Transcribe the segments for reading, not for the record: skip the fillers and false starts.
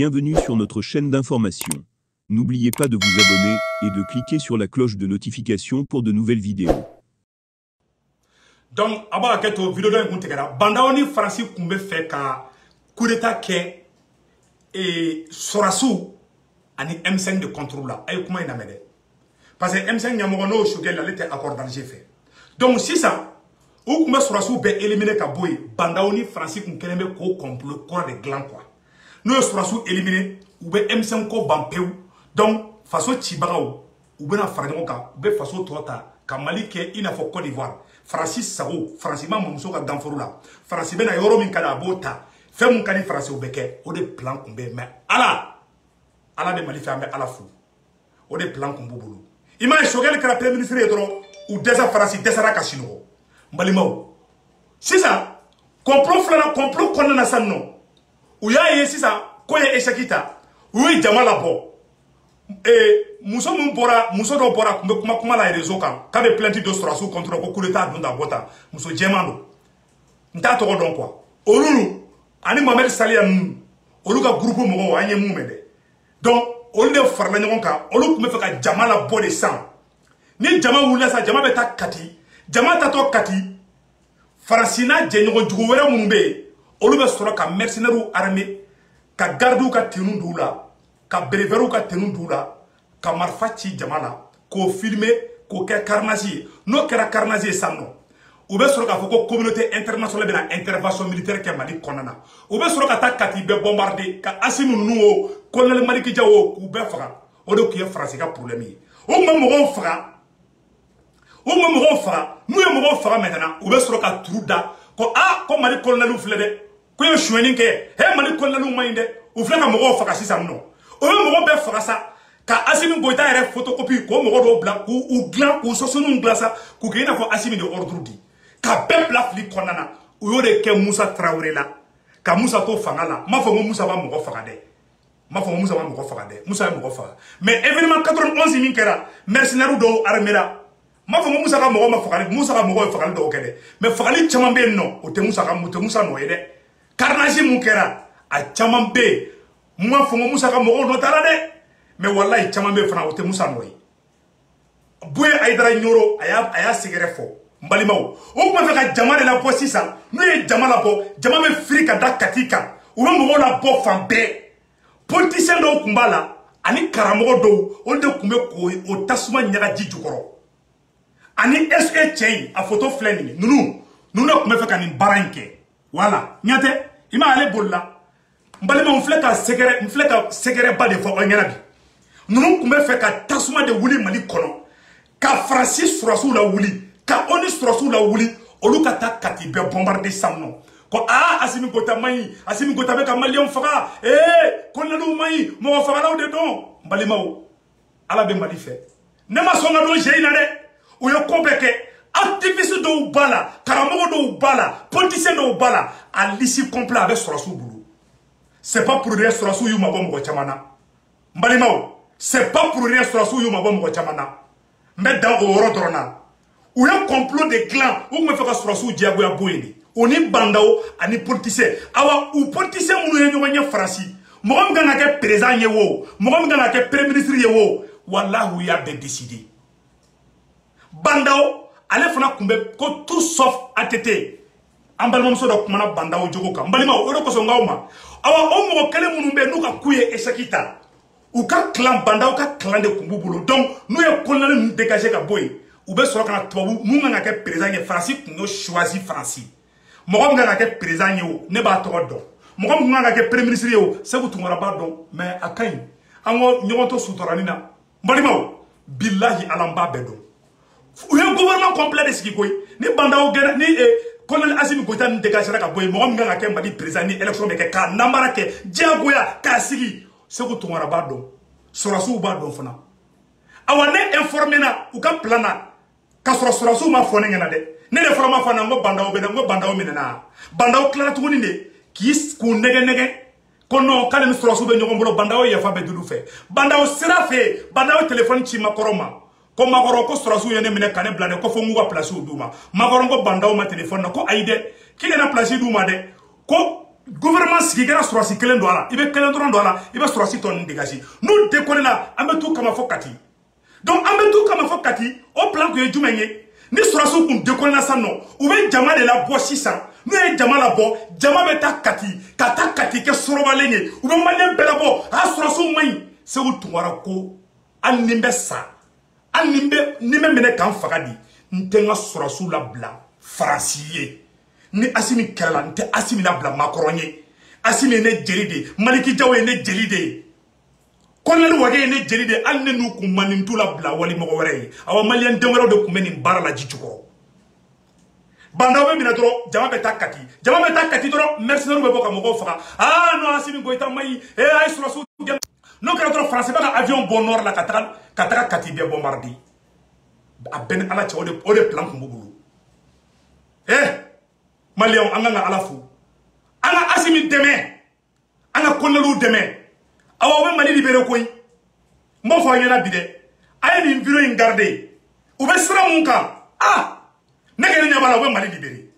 Bienvenue sur notre chaîne d'information. N'oubliez pas de vous abonner et de cliquer sur la cloche de notification pour de nouvelles vidéos. Donc, aba keto vidéo dans kuntegara bandaoni Francis kumbe fait ka coup d'état ke et Sorasu ani M5 de contrôle là ay kuma ina mede parce que M5 nyamono shugel la était accord d'Alger fait. Donc si ça ou kumbe Sorasu be éliminer ka boy bandaoni Francis kumkeleme ko complot quoi de gland quoi. Nous Sorasu éliminer ou be M5 ko bampeu donc façon tibaraw ou be na farango ka be façon tota ka Mali ke ina fo Côte d'Ivoire. Francis Sago, Francis Mamousou ka danforula. Francis ben a yoro min kada bota. Fait mon kani Francis obeke, o de plan kumbe mais ala de Mali fait mais ala fou. O de plan kumbu bulu. Ima shogel kara premier ministre edro ou desa Francis desara kasino. Mbalimao. C'est ça. Complot flana complot konna sanno. Ou ya ye c'est ça, koye eshakita. Oui jamala bo. Muso mun bora muso do bora kuma la réseau kan ka be plainte de Sorasu contre ko coup d'état dunda bota muso jemando nta to don quoi olulu ani Mohamed Salia olu ka groupe mo anye mu mede donc olu de farla nyon kan olu kuma fe ka jamala bo de sang ni jama wula sa jama be ta kati jama ta to kati Francina jenyo jugo wera mun be olu be soro ka mercenaire armée ka gardu ka tenu dula ka breveru ka tenu dula ka marfa ci jamana ko filmer ko ke carnage no kera carnage sanno ou be soro ka foko communauté internationale be na intervention militaire ke Mali konana ou be soro ka ta kati be bombarder ka asimu nuo colonel Maliki Jawo ku be fara o do ki France ka problème o mo fara nous e mo fara maintenant ou be soro ka truda ko ko Mali colonel flé de ko yo chouenin ke Mali colonel mainde ou flé ka mo fara si sanno o mo be fara sa ka Assimi Goïta yɛrɛ photocopie ko mɔgɔ dɔw bila k'u dilan k'u sɔsɔninw dilan sa k'u kɛ i n'a fɔ Assimi de ordre di ka bɛɛ bila fili kɔnɔna na u y'o de kɛ Musa Traoré la ka Musa to fanga la m'a fɔ ko Musa b'a mɔgɔ faga dɛ Musa ye mɔgɔ faga mais événement 91 min kɛra mercenaires dɔw armée la m'a fɔ ko Musa ka mɔgɔ ma fagali Musa ka mɔgɔ ye fagali dɔw kɛ dɛ mais fagali caman bɛ yen nɔ o tɛ Musa nɔ ye dɛ carnage mun kɛra a caman bɛ yen m'a fɔ ko Musa ka mɔgɔw nɔ t'a la dɛ mais wallahi chama be fana o te Musa noy Boye Aïdara Nyoro aya segere fo mbalimaw o kuma fe ka jama de la bo sisa no ye jama la bo jama be frika da katika o be mo la bo fan be politicien do kumbala ani karamogo do o de kumbe ko o tasuma nyaga ji jukoro ani SE chain a photo fleni nunu kuma fe ka ni baranke wala nyate ima ale bolla mbalimaw mfleka segere ba de fo o nyana bi nous pouvons faire que tasuma de wuli Mali kono ka Francis Sorasu la wuli ka oni Sorasu la wuli olu ka ta kati be bombarder samno ko Assimi Goïta be ka Malien faga ko nalu mai mo faga law de don mbalimaw ala be Mali fe ne ma songa do jeina de o yo kompeke activiste do bala karamogo do bala politicien do bala a lisi complet avec Sorasu bulu c'est pas pour rien Sorasu yu mabo mo chamana mbalimaw c'est pas pour rien Sorasu yu mabo mo chamana mais dans au rodrona ou un complot de clans ou me fait Sorasu diago ya boyini oni bandao ani politicien awa ou politicien munu ye nyonya Francis mo ngam gana ke président yewo mo ngam gana ke premier ministre yewo wallahu ya be décider bandao ale fana kumbe ko tout sauf ATT ambalmam so do kumana bandao jogo ka mbalima o do ko so ngawma awa o mo kele munu be nuka kuye esakita ou ka clan bandao ka clan de kumbubulo donc nous ye colonel nous dégager ka boy ou be soro kana tobu mu nga ke président ye Francis no choisi Francis mo nga ke président ye ne ba to do mo nga ke premier ministre ye se ko tungara ba do mais akai ango nyoto sutorani na mbalima billahi alamba bedo ou ye gouvernement complet de ski koy ni bandao gena ni colonel Assimi Goïta nous dégager ka boy mo nga ke mbadi président ni élection be ke ka namara ke diagoya ka sigi c'est que tu as Sorasu ba don fana awane informé na u ka plana ka Sorasu ma fone ngena de ne de forma fana ngo bandao be ngo bandao minena bandao klara tuguni de ki ku nege ko no kale ni Sorasu be nyogo mbolo bandao ye fa be dulu fe bandao sira fe bandao téléphone ci makoroma ko makoro ko Sorasu yene mine kane blane ko fo nguwa place u duma makoro ngo bandao ma téléphone na ko aide ki na place duma de ko gouvernement sigi kɛra sɔrɔsi kelen don a la i bɛ kelen dɔrɔn don a la i bɛ sɔrɔsi tɔ ninnu dégagé n'u décollé la an bɛ t'u kama fɔ Kati donc an bɛ t'u kama fɔ Kati o plan kun ye jumɛn ye ni sɔrɔsiw kun décollé la sisan nɔ u bɛ jama de labɔ sisan n'u ye jama labɔ jama bɛ taa Kati ka taa Kati kɛ sɔrɔbalen ye u bɛ maliyɛn bɛɛ labɔ a sɔrɔsiw man ɲi Segu Tunkara ko hali ni n bɛ sa hali ni bɛ minɛ k'an faga di n tɛ n ka sɔrɔsiw labila Faransi ye ni Asimi kɛlɛla n tɛ Asimi labila Macron ye Asimi ye ne jeli de Maliki Jawo ye ne jeli de Colonel Wage ye ne jeli de hali ne n'u kun man nin t'u labila wali mɔgɔ wɛrɛ ye awa maliyɛn den wɛrɛw de kun bɛ nin baara la ji jukɔrɔ bandaw bɛ minɛ dɔrɔn jama bɛ taa Kati dɔrɔn mercenaires bɛ bɔ ka mɔgɔw faga non Asimi Goïta man ɲi a ye sɔrɔsiw gɛn n'o kɛra dɔrɔn Faransi bɛ ka avion bɔ nord la ka taga Kati bɛɛ bombarder a bɛɛ ni Ala cɛ o de plan kun b'u bolo maliyɛnw an kan ka Ala fo an ka Asimi dɛmɛ an ka colonels dɛmɛ awa o bɛ Mali libéré koyi n b'a fɔ a ɲɛna bi dɛ a ye nin bureau in garder u bɛ sira mun kan ne kɛlen ɲɛ b'a la u bɛ Mali libéré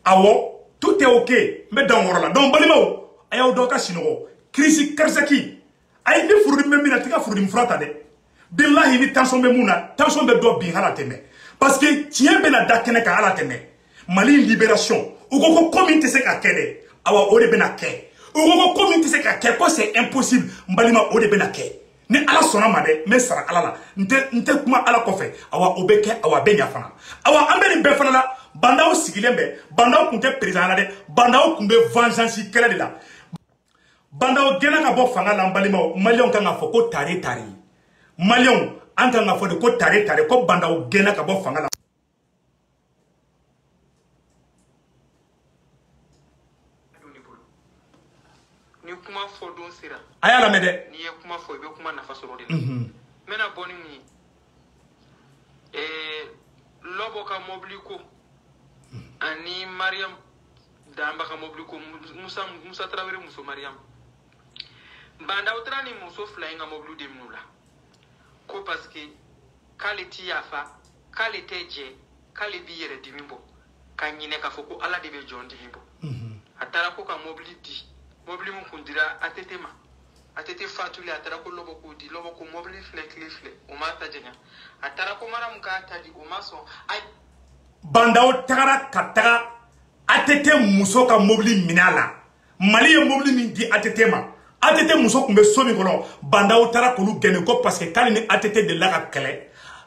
awɔ tout est ok n bɛ dan o yɔrɔ la donc balimaw a y'aw dɔn ka sinɔgɔ crise cardiaque a ye ni furudimi bɛ min na t'i ka furudimi fura ta dɛ bilahi ni tension bɛ mun na tension bɛ dɔ bin hala tɛmɛ parce que tiɲɛ bɛna da kɛnɛ kan hala tɛmɛ Mali libération u ko ko min tɛ se ka kɛ dɛ awa o de bɛna kɛ u ko ko min tɛ se ka kɛ ko c'est impossible n balima o de bɛna kɛ ni Ala sɔnna ma dɛ n bɛ sara Ala la n tɛ kuma Ala kɔfɛ awa o bɛ kɛ awa bɛ ɲa fana awa an bɛ nin bɛɛ fana la bandaw sigilen bɛ bandaw kun tɛ président la dɛ bandaw kun bɛ vengeance kɛlɛ de la bandaw gɛnna ka bɔ fanga la n balimaw maliyɛnw kan ka fɔ ko tare maliyɛnw an kan ka fɔ de ko tare ko bandaw gɛnna ka bɔ fanga la ni kuma fɔ don sera a y'a lamɛn dɛ n'i ye kuma fɔ i bɛ kuma nafa sɔrɔ de la n bɛna bɔ ni mun ye lɔbɔ ka mobili ko ani Mariam Danba ka mobili ko Musa Tarawele muso Mariam bandaw taara ni muso fila in ka mobili de minɛ u la ko parce que k'ale ti yafa k'ale tɛ jɛ k'ale b'i yɛrɛ dimi bɔ ka ɲinɛ k'a fɔ ko Ala de bɛ jɔn dimi bɔ a taara ko ka mobili di mobili mun kun dira ATT ma ATT fatuli a taara ko lɔbɔ k'o di lɔbɔ ko mobili filɛ tile filɛ o m'a ta jɛnya a taara ko Mariam k'a ta di o ma sɔn bandaw tagara ka taga ATT muso ka mobili minɛ a la Mali ye mobili min di ATT ma ATT muso kun bɛ so min kɔnɔ bandaw taara k'olu gɛnɛ ko parce que k'ale ni ATT delila ka kɛlɛ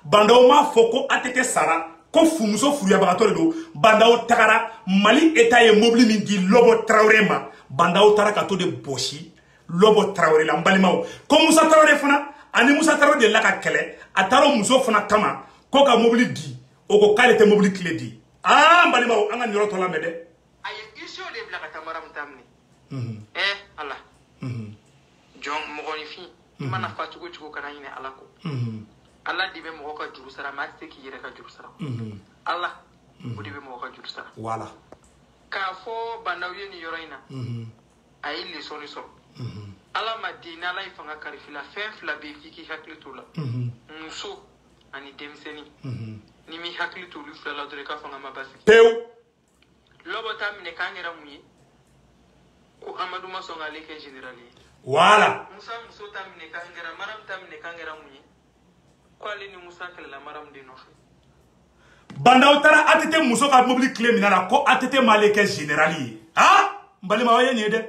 bandaw m'a fɔ ko ATT sara ko muso furuyabagatɔ de don bandaw tagara Mali État ye mobili min di Lɔbɔ Tarawele ma bandaw taara ka to de bosi Lɔbɔ Tarawele la n balimaw ko Musa Tarawele fana ani Musa Tarawele delila ka kɛlɛ a taara muso fana kama ko ka mobili di o ko k'ale tɛ mobili tile di n balimaw an ka nin yɔrɔ tɔ lamɛn dɛ a ye issue de bila ka taa Mariam ta minɛ Ala jɔn mɔgɔninfin i mana fa cogo cogo kana ɲinɛ Ala kɔ Ala de bɛ mɔgɔ ka juru sara maa tɛ se k'i yɛrɛ ka juru sara Ala o de bɛ mɔgɔ ka juru sara voilà k'a fɔ bandaw ye nin yɔrɔ in na a ye leçon de sɔrɔ Ala ma di ni Ala ye fanga kalifa la fɛn fila bɛ yen f'i k'i hakili t'o la muso ani denmisɛnnin ni mi hakili t'olu fila la dɔrɔn i ka fanga ma basigi pewu Lɔbɔ ta minɛ k'an kɛra mun ye ko Amadu ma sɔn k'ale kɛ général ye voilà Musa muso ta minɛ k'an kɛra Mariam ta minɛ k'an kɛra mun ye ko ale ni Musa kɛlɛla Mariam de nɔfɛ bandaw taara ATT muso ka mobili tile minɛ la ko ATT m'ale kɛ général ye n balima o ye nin ye dɛ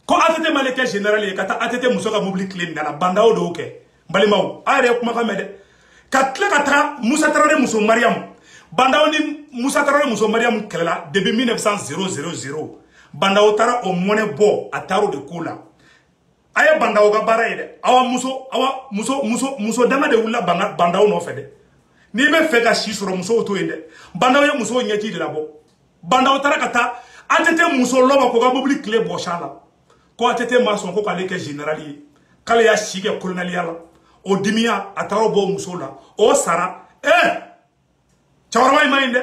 ko ATT m'ale kɛ général ye ka taa ATT muso ka mobili tile minɛ la bandaw de y'o kɛ n balimaw a yɛrɛ ye kumakan mɛn dɛ ka tila ka taga Musa Tarawele muso Mariam bandaw ni Musa Tarawele muso Mariam kɛlɛla depuis 1900 bandaw taara o mɔnɛ bɔ a taara o de ko la a ye bandaw ka baara ye dɛ awa muso dama de wulila bandaw nɔfɛ dɛ n'i bɛ fɛ ka si sɔrɔ musow to yen dɛ bandaw ye musow ɲɛji de labɔ bandaw taara ka taa ATT muso Lɔbɔ ko ka mobili tile bɔs'a la ko ATT ma sɔn ko k'ale kɛ général ye k'ale y'a si kɛ coloneliya la o dimiya a taara o bɔ muso la o sara cɛkɔrɔba in ma ɲi dɛ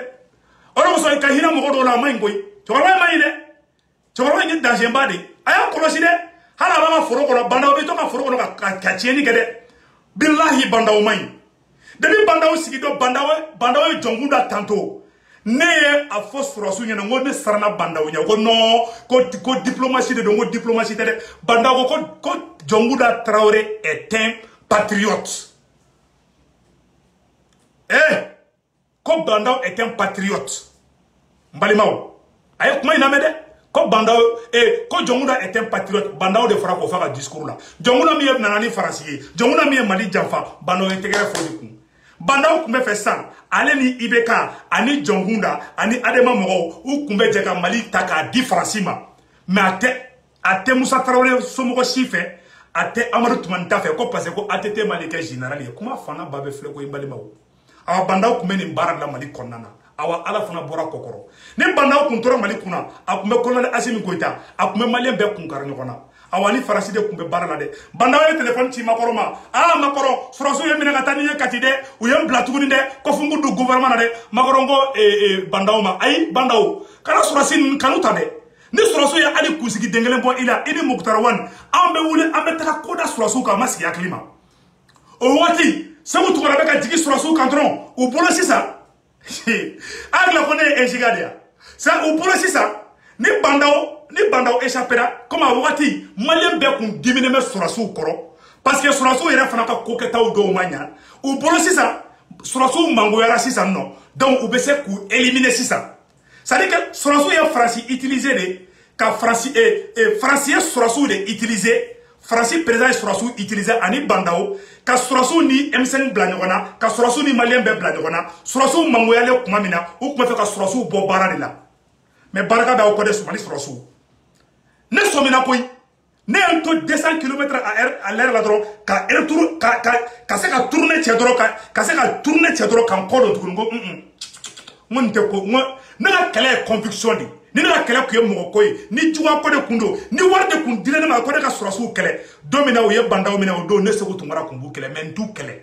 o de kosɔn ka hinɛ mɔgɔ dɔw la a ma ɲi koyi cɛkɔrɔba in ma ɲi dɛ cɛkɔrɔba in ye danger ba de a y'a kɔlɔsi dɛ hali a b'a ka foro kɔnɔ bandaw bɛ to ka foro kɔnɔ ka tiɲɛni kɛ dɛ bilahi bandaw ma ɲi depuis bandaw sigi dɔ bandaw ye jɔnkun da tantôt ne a fo surasu ɲɛna ngo ne sarana bandaw ɲɛ ko non ko diplomatie de don ko diplomatie tɛ dɛ bandaw ko Dionguda Traoré est un patriote ko bandaw est un patriote mbalimaw aye kuma ina me dɛ ko bandaw ko Dionguda est un patriote bandaw de fara ko fa ka discours la Dionguda mi ye nana ni faransi ye Dionguda mi ye Mali janfa bandaw ye tɛgɛrɛ fɔ de kun bandaw kun bɛ fɛ san ale ni IBK ani Dionguda ani Adama mɔgɔw u kun bɛ jɛ ka Mali ta k'a di faransi ma mais a tɛ Musa Traoré somɔgɔ si fɛ a tɛ Amadu Tumani ta fɛ ko parce que ko ATT Mali kɛ général ye kuma fana ba bɛ filɛ ko in balimaw awa bandaw kun bɛ nin baara la Mali kɔnɔna na awa ala fana bɔra kɔkɔrɔ ni bandaw kun tora Mali kunna a kun bɛ colonel Assimi Goïta a kun bɛ malien bɛɛ kun kari ɲɔgɔn na awa ni faransi de kun bɛ baara la dɛ bandaw ye téléphone ci Makɔrɔ ma Makɔrɔ sɔrɔsiw ye minɛ ka taa ni ye kati dɛ u ye n bila tuguni dɛ ko fungu don gouvernement na dɛ Makɔrɔ ko bandaw ma ayi bandaw kana sɔrɔsi ninnu kanu ta dɛ ni sɔrɔsiw ye hali kunsigi den kelen bɔ i la i ni Mukutari Wani an bɛ wuli an bɛ taga ko da sɔrɔsiw kan an ma sigi hakili ma o waati Segu Tunkara bɛ ka jigi sɔrɔsiw kan dɔrɔn u bolo sisan agla ko ne ye ejiga de ya sa u bolo sisan ni bandaw échappera comme a wagati malien bɛɛ kun dimine bɛ sɔrɔsiw kɔrɔ parce que sɔrɔsiw yɛrɛ fana ka ko kɛtaw dɔw ma ɲa u bolo sisan sɔrɔsiw mangoyara sisan nɔ donc u bɛ se k'u éliminer sisan c'est à dire que sɔrɔsiw ye faransi utiliser de ka faransi ye sɔrɔsiw de utiliser faransi président ye sɔrɔsiw utiliser ani bandaw ka sɔrɔsiw ni M5 bila ɲɔgɔn na ka sɔrɔsiw ni malien bɛɛ bila ɲɔgɔn na sɔrɔsiw mangoyalen kuma min na u kun bɛ fɛ ka sɔrɔsiw bɔ baara de la mais baraka bɛ aw kɔ dɛ Mali sɔrɔsiw ne sɔmina koyi ne ye n to 200 km à l'heure la dɔrɔn ka se ka tourner cɛ dɔrɔn ka se ka tourner cɛ dɔrɔn kan kɔ dɔ tuguni ko nin tɛ ko ne ka kɛlɛ ye conviction de ni ne ka kɛlɛ kun ye mɔgɔ ko ye ni juguya ko de kun don ni wari de kun dila ne ma ko ne ka sɔrɔsiw kɛlɛ don min na u ye bandaw minɛ o don ne Segu Tunkara kun b'u kɛlɛ mais n t'u kɛlɛ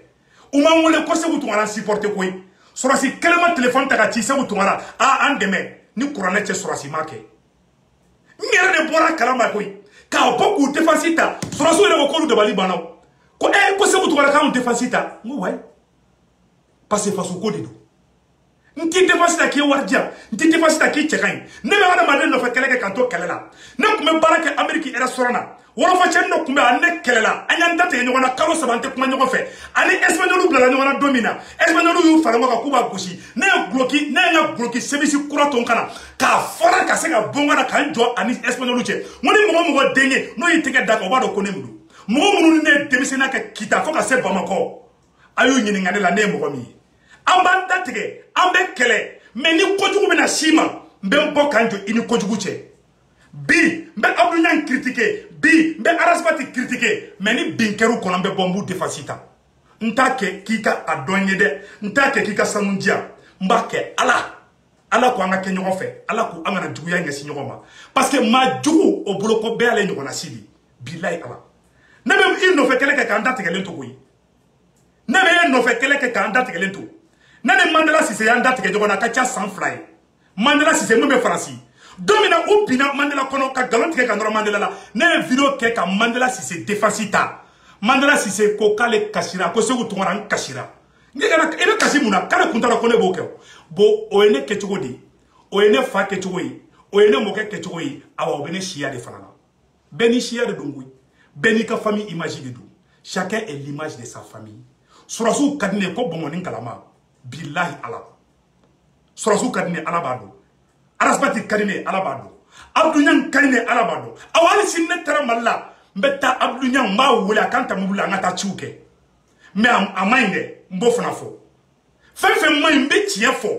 u m'an wele ko Segu Tunkara supporter koyi sɔrɔsi kelen ma téléphone ta ka ci Segu Tunkara an dɛmɛ ni kuranɛ cɛ sɔrɔsi ma kɛ n yɛrɛ de bɔra kalama koyi k'a bɔ k'u défense ta sɔrɔsiw yɛrɛ ko k'olu dabali banna ko ko Segu Tunkara k'anw défense ta n ko wayi parce que faso ko de don n ti défense ta k'i wari diyan n ti défense ta k'i cɛ ka ɲi ne bɛ adamaden nɔfɛ kɛlɛ kɛ k'an to kɛlɛ la ne kun bɛ baara kɛ Amérique restaurant na wɔlɔfɔcɛnin dɔ kun bɛ a ne kɛlɛ la an y'an datigɛ ɲɔgɔn na kalo 3 an tɛ kuma ɲɔgɔn fɛ ani espagnol bilala ɲɔgɔn na don min na espagnol y'u fara ɲɔgɔn kan k'u b'a gosi ne ye n ka guloki semisi kura to n kana k'a fɔra ka se ka bɔ n kana ka n jɔ ani espagnol cɛ n ko ni mɔgɔ denkɛ n'o y'i tɛgɛ da kan o b'a dɔn ko ne min don mɔgɔ minnu ni ne ye denmisɛnninya kɛ Kita fo ka se Bamakɔ a y'u ɲininka ne la ne ye mɔgɔ min ye an b'an datigɛ an bɛ kɛlɛ mais ni kojugu bɛna si ma n bɛ n bɔ k'an jɔ i ni kojugu cɛ bi n bɛ Abdou Niang critiquer bi n bɛ Arasbati critiquer mais ni bin kɛr'u kɔnɔ n bɛ bɔ n b'u défense ta n t'a kɛ k'i ka a dɔn n ye dɛ n t'a kɛ k'i ka sanu diyan n b'a kɛ Ala ko an ka kɛ ɲɔgɔn fɛ Ala ko an kana juguya ɲɛsin ɲɔgɔn ma parce que maa jugu o bolo ko bɛɛ y'ale ɲɔgɔnna si de bilahi Ala ne bɛ i nɔfɛ kɛlɛ kɛ k'an datigɛlen to koyi ne bɛ e nɔfɛ kɛlɛ kɛ k'an datigɛlen to ne ni Mandela Cissé y'an datigɛ ɲɔgɔn na a ka ca san 2 ye Mandela Cissé mun bɛ Faransi don min na u binna Mandela kɔnɔ ka nkalon tigɛ ka nɔrɔ Mandela la ne ye vidéo kɛ ka Mandela Cissé défense ta Mandela Cissé ko k'ale kasira ko Segu Tunkara n kasira i bɛ kasi mun na k'ale kun t'a dɔn ko ne b'o kɛ bon o ye ne kɛcogo de ye o ye ne fa kɛcogo ye o ye ne mɔkɛ kɛcogo ye awa o bɛ ne siya de fana na bɛɛ ni siya de don koyi bɛɛ n'i ka famille image de don chacun est l'image de sa famille sɔrɔsiw ka di ne ye ko Bɔngɔni kalama bilahi Ala sɔrɔsiw ka di ne Ala b'a dɔn Arasbati ka di ne Ala b'a dɔn Abdou Niang ka di ne Ala b'a dɔn awa hali sini ne taara Mali la n bɛ taa Abdou Niang n b'a wele a k'an ta mobili la an ka taa ciw kɛ mais a ma ɲi dɛ n b'o fana fɔ fɛn fɛn ma ɲi n bɛ tiɲɛ fɔ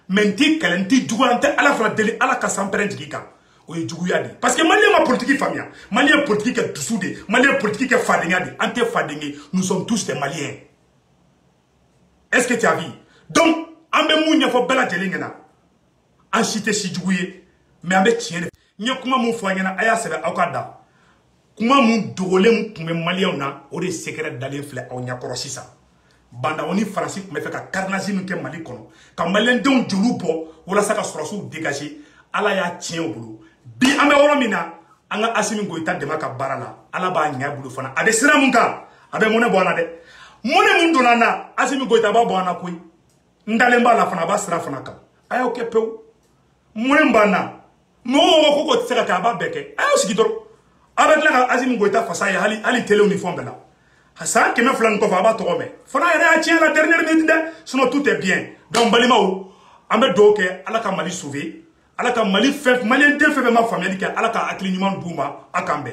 mais n ti kɛlɛ n ti juguya n tɛ Ala fana deli Ala ka sanpɛrɛn jigin kan o ye juguya de parce que malien ma politique faamuya malien politique kɛ dusu de malien politique kɛ fadenya de an tɛ faden ye nous sommes tous des maliens est-ce que tu as vu donc an bɛ mun ɲɛfɔ bɛɛ lajɛlen ɲɛna an si tɛ si jugu ye mais an bɛ tiɲɛ de n ye kuma mun fɔ an ɲɛna a y'a sɛbɛn aw ka da kuma mun dogolen tun bɛ maliyɛnw na o de secret dalen filɛ aw ɲɛkɔrɔ sisan bandaw ni faransi tun bɛ fɛ ka carnage min kɛ Mali kɔnɔ ka maliyɛndenw joliw bɔ walasa ka sɔrɔsiw dégager Ala y'a tiɲɛ o bolo bi an bɛ yɔrɔ min na an ka Assimi Goïta dɛmɛ ka baara la Ala b'a ɲɛ a bolo fana a bɛ sira mun kan a bɛ mɔnɛ bɔ an na dɛ mɔnɛ mun donna an na Assimi Goïta b'a bɔ an na koyi n dalen b'a la fana a b'a sira fana kan ayo ke pew moyen bana mo ko tsaka ka ba beke ayo sigidoro avec la Assimi Goïta fasa ya hali télé uniforme là Hassan qui me flanque ko fa ba to me fana ya tient la dernière minute sinon tout est bien donc balimao ambe doke ala ka Mali sauver ala ka Mali fait malien te fait ma famille ka ala ka aklignement duma akambe